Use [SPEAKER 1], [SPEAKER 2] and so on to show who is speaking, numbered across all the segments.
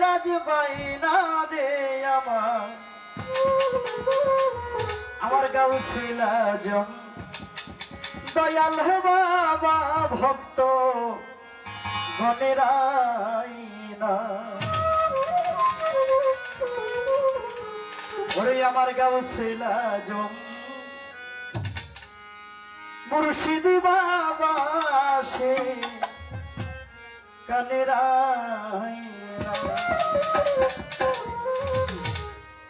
[SPEAKER 1] রাজবাইনা রে আমার গাউসিল আজম দয়াল বাবা ভক্ত গণের আইনা ওরে আমার গাউসিল আজম মুর্শিদ বাবা সে কানের আইনা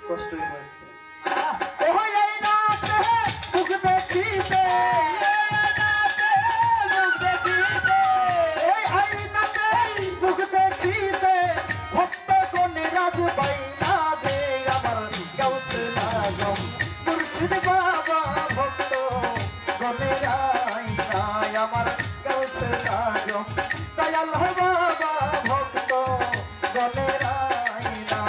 [SPEAKER 1] কষ্টই হচ্ছে ওই আইনাতে মুখ দেখিতে ওই আইনাতে মুখ দেখিতে ভক্ত গণে রাজবাইনা দে আমার গাউসিল আজম মুর্শিদ বাবা ভক্ত গণের আইনা আমার গাউসিল আজম দয়াল বাবা ভক্ত গণের আইনা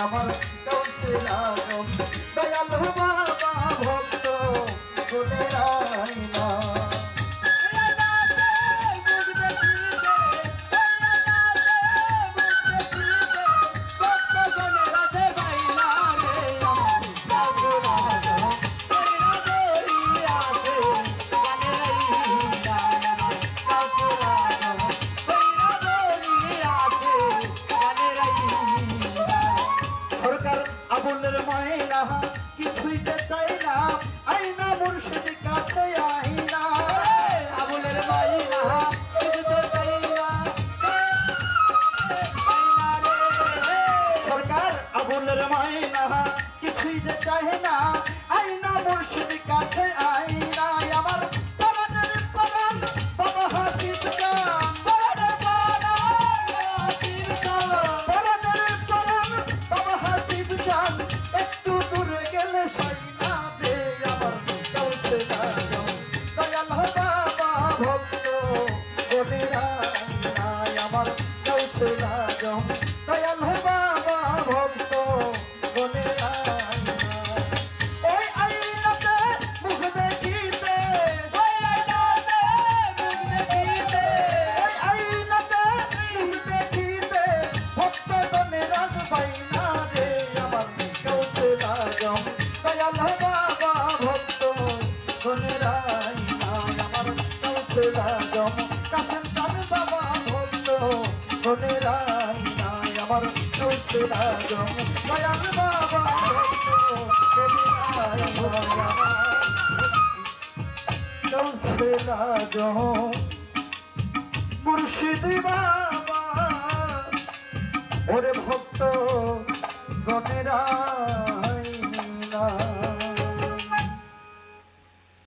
[SPEAKER 1] আমার গৌসুল আজম দয়াল বাবা ভক্ত গুণের আয়না আবুলের মাইনা কিছুই যে চাই না আইনা মুর্শিদ কাছে আইনা আবুলের মাইনা কিছু তো চাই না সরকার আবুলের মাইনা কিছুই যে চাই না আইনা মুর্শিদ কাছে আইনা আমার পরাণের পরাণ বাবা হাসিব গান পরাণের পরাণ বাবা হাসিব গান একটু দূরে গেলে সাইনা দে আমার গৌসুল আজম দয়াল বাবা ভক্ত গুণের আয়না আমার গৌসুল আজম দয়াল বাবা ভক্ত গুণের আয়না ওই আইনাতে মুখ দেখিতে ওই আইনাতে মুখ দেখিতে ওই আইনাতে মুখ দেখিতে ভক্ত গুণের আজমাইনা রে আমার গৌসুল আজম দয়াল বাবা ভক্ত গুণের আয়না আমার গৌসুল আজম কাসেম চাঁদ বাবা ভক্ত গুণের আয়না আমার গৌসুল আজম দয়াল বাবা ভক্ত গুণের আয়না গৌসুল আজম মুর্শিদ বাবা ওরে ভক্ত গণেরা